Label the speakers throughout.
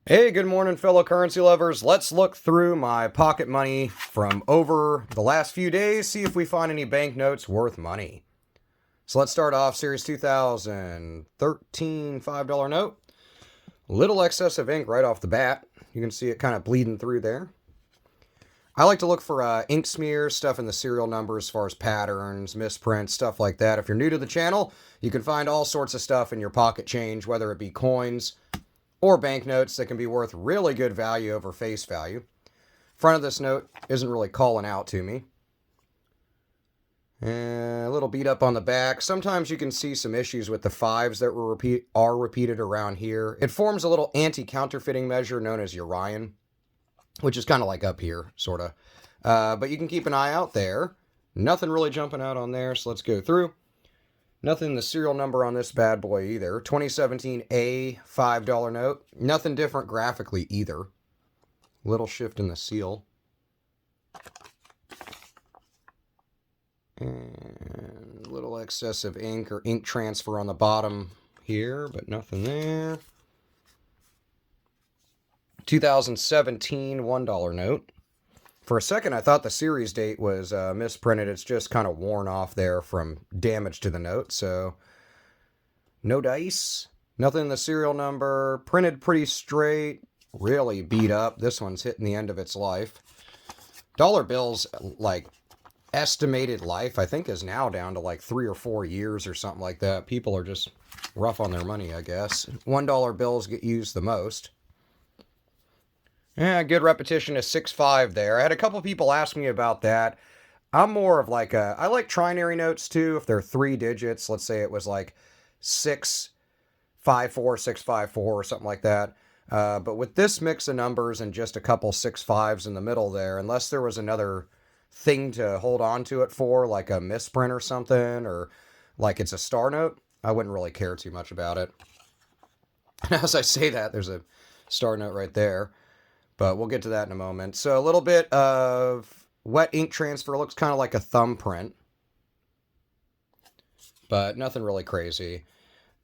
Speaker 1: Hey, good morning, fellow currency lovers. Let's look through my pocket money from over the last few days, see if we find any banknotes worth money. So let's start off Series 2013 $5 note. Little excess of ink right off the bat. You can see it kind of bleeding through there. I like to look for ink smears, stuff in the serial number as far as patterns, misprints, stuff like that. If you're new to the channel, you can find all sorts of stuff in your pocket change, whether it be coins, or banknotes that can be worth really good value over face value. Front of this note isn't really calling out to me. And a little beat up on the back. Sometimes you can see some issues with the fives that are repeated around here. It forms a little anti-counterfeiting measure known as Urian, which is kind of like up here, sort of. But you can keep an eye out there. Nothing really jumping out on there, so let's go through. Nothing in the serial number on this bad boy either. 2017 A $5 note. Nothing different graphically either. Little shift in the seal. And a little excess of ink or ink transfer on the bottom here, but nothing there. 2017 $1 note. For a second, I thought the series date was misprinted. It's just kind of worn off there from damage to the note. So, no dice. Nothing in the serial number. Printed pretty straight. Really beat up. This one's hitting the end of its life. Dollar bills, like, estimated life, I think, is now down to like 3 or 4 years or something like that. People are just rough on their money, I guess. $1 bills get used the most. Yeah, good repetition is 6-5 there. I had a couple people ask me about that. I'm more of like I like trinary notes too, if they're 3 digits. Let's say it was like 654, 654 or something like that. But with this mix of numbers and just a couple 6-5s in the middle there, unless there was another thing to hold on to it for, like a misprint or something, or like it's a star note, I wouldn't really care too much about it. And as I say that, there's a star note right there. But we'll get to that in a moment. So a little bit of wet ink transfer. Looks kind of like a thumbprint. But nothing really crazy.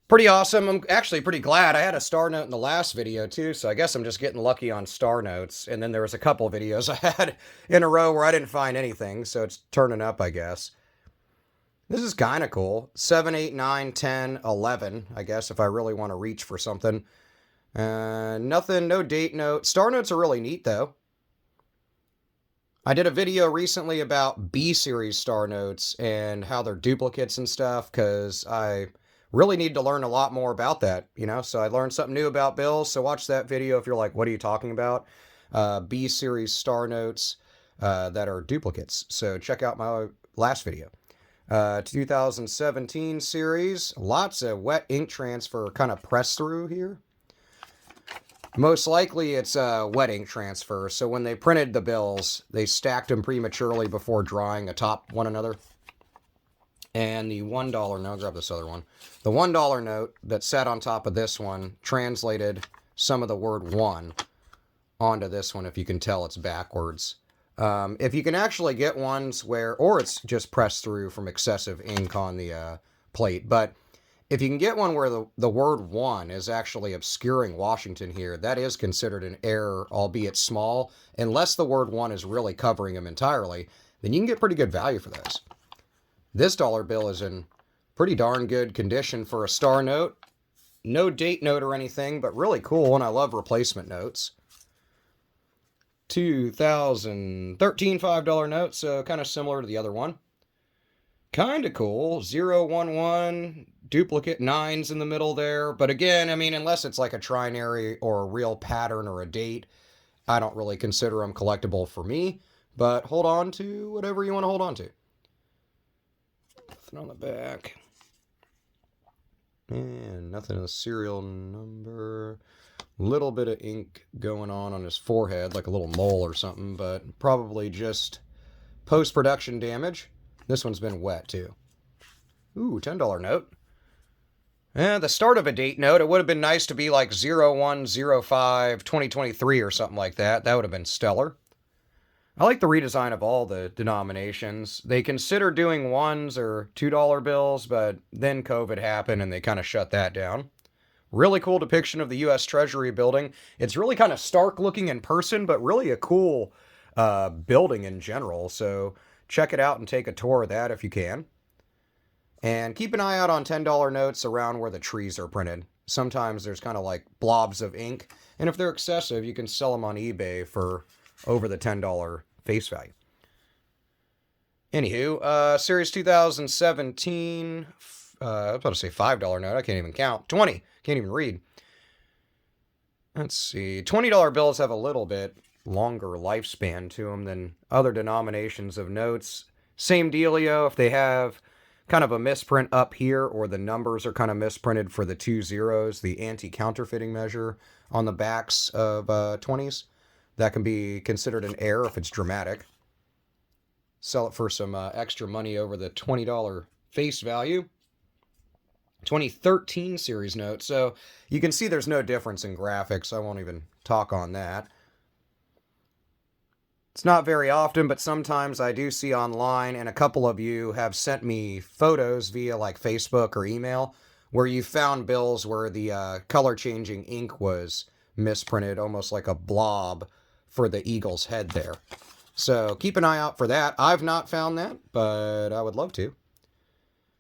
Speaker 1: Pretty awesome. I'm actually pretty glad. I had a star note in the last video too, so I guess I'm just getting lucky on star notes. And then there was a couple videos I had in a row where I didn't find anything, so it's turning up, I guess. This is kind of cool. 7, 8, 9, 10, 11, I guess, if I really want to reach for something. Nothing, no date note. Star notes are really neat, though. I did a video recently about B series star notes and how they're duplicates and stuff, because I really need to learn a lot more about that, you know? So I learned something new about bills, so watch that video if you're like, what are you talking about? B series star notes that are duplicates. So check out my last video. 2017 series. Lots of wet ink transfer kind of press through here. Most likely it's a wet ink transfer, so when they printed the bills, they stacked them prematurely before drawing atop one another. And the $1 note, I'll grab this other one. The $1 note that sat on top of this one translated some of the word one onto this one, if you can tell it's backwards. If you can actually get ones where, or it's just pressed through from excessive ink on the plate, but if you can get one where the word one is actually obscuring Washington here, that is considered an error, albeit small. Unless the word one is really covering them entirely, then you can get pretty good value for those. This dollar bill is in pretty darn good condition for a star note. No date note or anything, but really cool, and I love replacement notes. 2013 $5 note, so kind of similar to the other one. Kind of cool. 011, duplicate 9s in the middle there. But again, I mean, unless it's like a trinary or a real pattern or a date, I don't really consider them collectible for me. But hold on to whatever you want to hold on to. Nothing on the back. And nothing in the serial number. Little bit of ink going on his forehead, like a little mole or something, but probably just post-production damage. This one's been wet, too. Ooh, $10 note. The start of a date note, it would have been nice to be like 0105 2023 or something like that. That would have been stellar. I like the redesign of all the denominations. They considered doing $1s or $2 bills, but then COVID happened and they kind of shut that down. Really cool depiction of the U.S. Treasury building. It's really kind of stark looking in person, but really a cool building in general. So check it out and take a tour of that if you can. And keep an eye out on $10 notes around where the trees are printed. Sometimes there's kind of like blobs of ink, and if they're excessive, you can sell them on eBay for over the $10 face value. Anywho, Series 2017, I was about to say $5 note, I can't even count. 20, can't even read. Let's see, $20 bills have a little bit longer lifespan to them than other denominations of notes. Same dealio, if they have kind of a misprint up here, or the numbers are kind of misprinted for the 2 zeros, the anti-counterfeiting measure on the backs of 20s, that can be considered an error if it's dramatic. Sell it for some extra money over the $20 face value. 2013 series note. So you can see there's no difference in graphics. I won't even talk on that. It's not very often, but sometimes I do see online, and a couple of you have sent me photos via like Facebook or email, where you found bills where the color changing ink was misprinted, almost like a blob for the eagle's head there. So keep an eye out for that. I've not found that, but I would love to.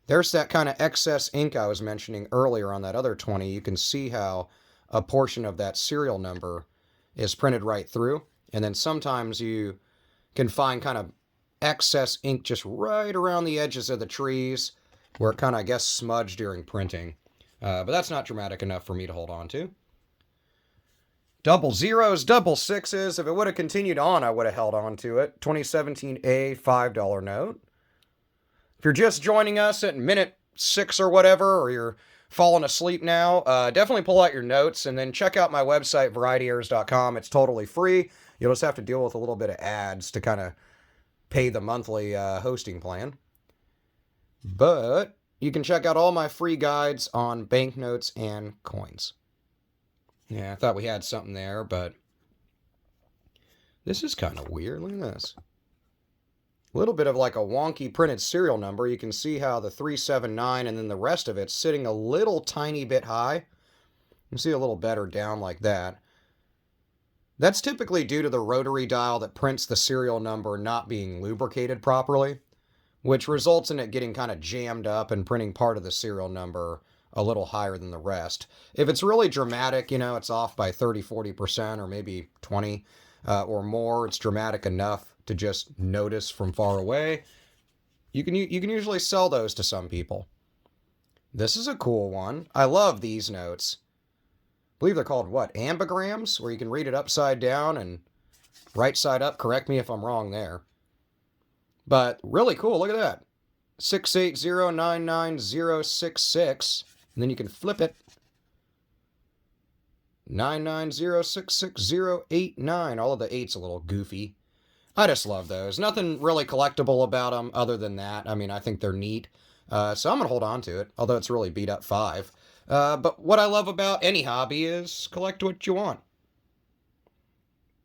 Speaker 1: There's that kind of excess ink I was mentioning earlier on that other 20. You can see how a portion of that serial number is printed right through. And then sometimes you can find kind of excess ink just right around the edges of the trees where it kind of, I guess, smudged during printing. But that's not dramatic enough for me to hold on to. Double zeros, double sixes. If it would have continued on, I would have held on to it. 2017 A $5 note. If you're just joining us at minute 6 or whatever, or you're falling asleep now, definitely pull out your notes and then check out my website, varietyerrors.com. It's totally free. You'll just have to deal with a little bit of ads to kind of pay the monthly hosting plan. But you can check out all my free guides on banknotes and coins. Yeah, I thought we had something there, but this is kind of weird. Look at this. A little bit of like a wonky printed serial number. You can see how the 379 and then the rest of it's sitting a little tiny bit high. You can see a little better down like that. That's typically due to the rotary dial that prints the serial number not being lubricated properly, which results in it getting kind of jammed up and printing part of the serial number a little higher than the rest. If it's really dramatic, you know, it's off by 30-40% or maybe 20 or more, it's dramatic enough to just notice from far away. You can usually sell those to some people. This is a cool one. I love these notes. I believe they're called what? Ambigrams, where you can read it upside down and right side up. Correct me if I'm wrong there. But really cool. Look at that. 680990066. And then you can flip it. 990666089. All of the 8's a little goofy. I just love those. Nothing really collectible about them other than that. I mean, I think they're neat. So I'm going to hold on to it, although it's really beat up 5. But what I love about any hobby is collect what you want.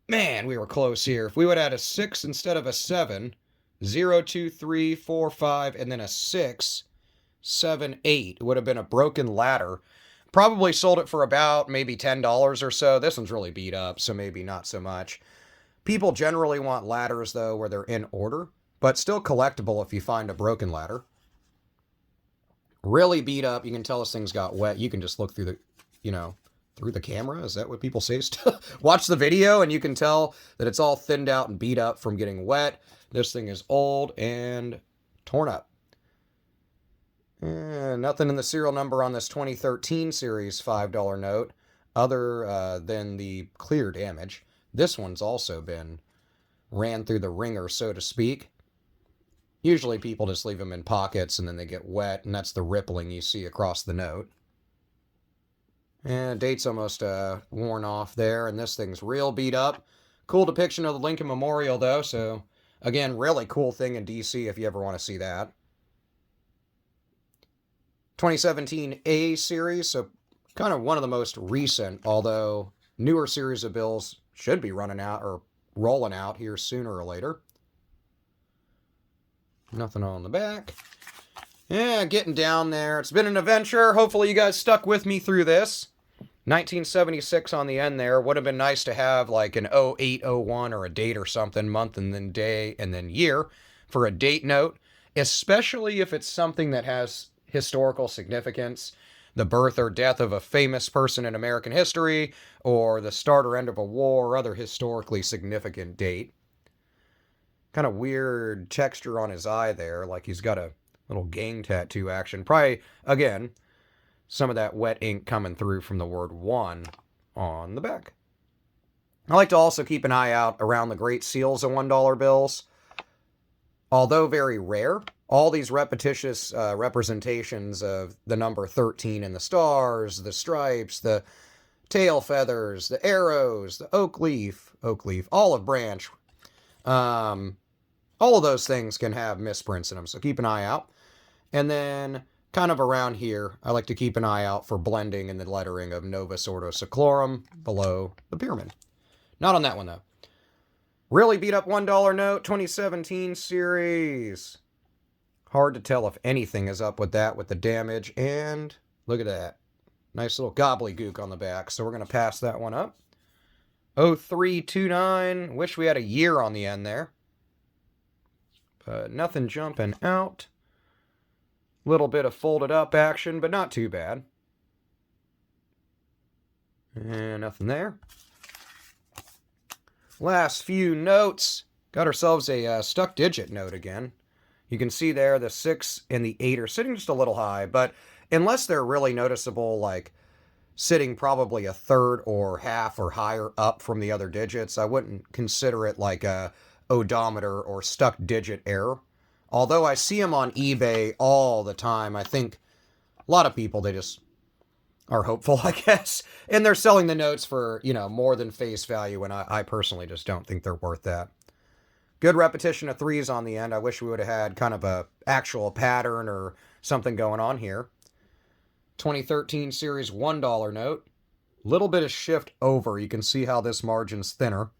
Speaker 1: Man, we were close here. If we would add a 6 instead of a 7, 0, 2, 3, 4, 5, and then a 6, 7, 8, it would have been a broken ladder. Probably sold it for about maybe $10 or so. This one's really beat up, so maybe not so much. People generally want ladders, though, where they're in order, but still collectible if you find a broken ladder. Really beat up. You can tell this thing's got wet. You can just look through the, through the camera. Is that what people say? Watch the video, and you can tell that it's all thinned out and beat up from getting wet. This thing is old and torn up. Nothing in the serial number on this 2013 series $5 note other than the clear damage. This one's also been ran through the ringer, so to speak. Usually people just leave them in pockets and then they get wet, and that's the rippling you see across the note. And date's almost worn off there, and this thing's real beat up. Cool depiction of the Lincoln Memorial, though, so again, really cool thing in DC if you ever want to see that. 2017 A series, so kind of one of the most recent, although newer series of bills should be running out or rolling out here sooner or later. Nothing on the back. Yeah, getting down there. It's been an adventure. Hopefully you guys stuck with me through this. 1976 on the end there. Would have been nice to have like an 08, 01 or a date or something, month and then day and then year for a date note, especially if it's something that has historical significance, the birth or death of a famous person in American history, or the start or end of a war, or other historically significant date. Kind of weird texture on his eye there, like he's got a little gang tattoo action. Probably, again, some of that wet ink coming through from the word one on the back. I like to also keep an eye out around the great seals of $1 bills. Although very rare, all these repetitious representations of the number 13 in the stars, the stripes, the tail feathers, the arrows, the oak leaf, olive branch, all of those things can have misprints in them, so keep an eye out. And then kind of around here, I like to keep an eye out for blending in the lettering of Novus Ordo Seclorum below the pyramid. Not on that one, though. Really beat up $1 note, 2017 series. Hard to tell if anything is up with that, with the damage. And look at that. Nice little gobbledygook on the back. So we're going to pass that one up. 0329. Wish we had a year on the end there. But nothing jumping out. Little bit of folded up action, but not too bad. And nothing there. Last few notes. Got ourselves a stuck digit note again. You can see there the 6 and the 8 are sitting just a little high, but unless they're really noticeable, like sitting probably a third or half or higher up from the other digits, I wouldn't consider it like a odometer or stuck digit error. Although I see them on eBay all the time, I think a lot of people, they just are hopeful, I guess. And they're selling the notes for, more than face value, and I personally just don't think they're worth that. Good repetition of 3s on the end. I wish we would have had kind of a actual pattern or something going on here. 2013 series $1 note. Little bit of shift over. You can see how this margin's thinner.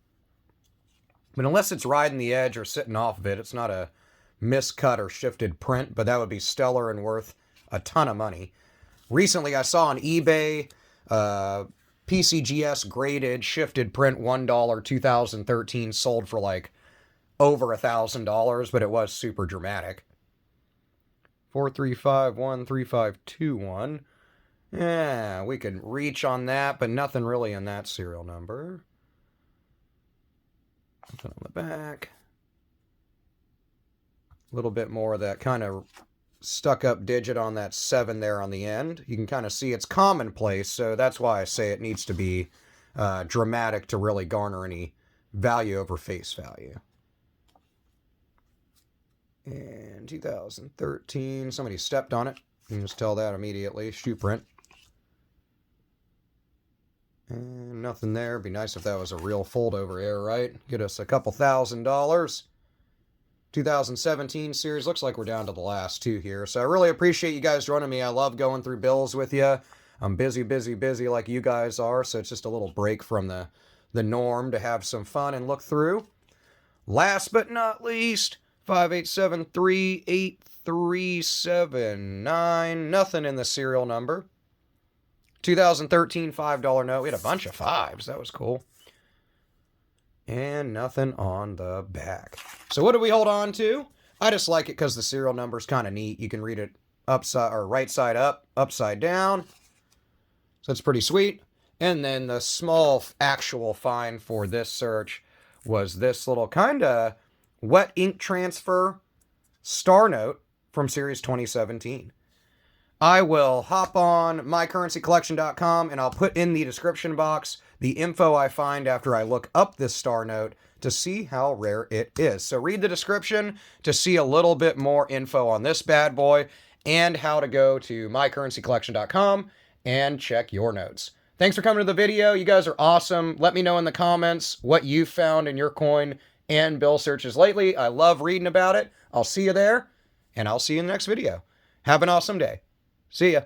Speaker 1: But unless it's riding the edge or sitting off of it, it's not a miscut or shifted print, but that would be stellar and worth a ton of money. Recently, I saw on eBay, PCGS graded shifted print $1 2013 sold for like over $1,000, but it was super dramatic. 43513521. Yeah, we could reach on that, but nothing really in that serial number. Nothing on the back. A little bit more of that kind of stuck up digit on that 7 there on the end. You can kind of see it's commonplace, so that's why I say it needs to be dramatic to really garner any value over face value. And 2013, somebody stepped on it. You can just tell that immediately. Shoe print. And nothing there. It'd be nice if that was a real fold over error, right? Get us a couple $1,000. 2017 series. Looks like we're down to the last 2 here. So I really appreciate you guys joining me. I love going through bills with you. I'm busy like you guys are. So it's just a little break from the norm to have some fun and look through. Last but not least, 58738379. Nothing in the serial number. 2013 $5 note. We had a bunch of 5s. That was cool. And nothing on the back. So what do we hold on to? I just like it because the serial number is kind of neat. You can read it upside or right side up, upside down. So it's pretty sweet. And then the small actual find for this search was this little kind of wet ink transfer star note from series 2017. I will hop on mycurrencycollection.com and I'll put in the description box the info I find after I look up this star note to see how rare it is. So read the description to see a little bit more info on this bad boy and how to go to mycurrencycollection.com and check your notes. Thanks for coming to the video. You guys are awesome. Let me know in the comments what you found in your coin and bill searches lately. I love reading about it. I'll see you there, and I'll see you in the next video. Have an awesome day. See ya.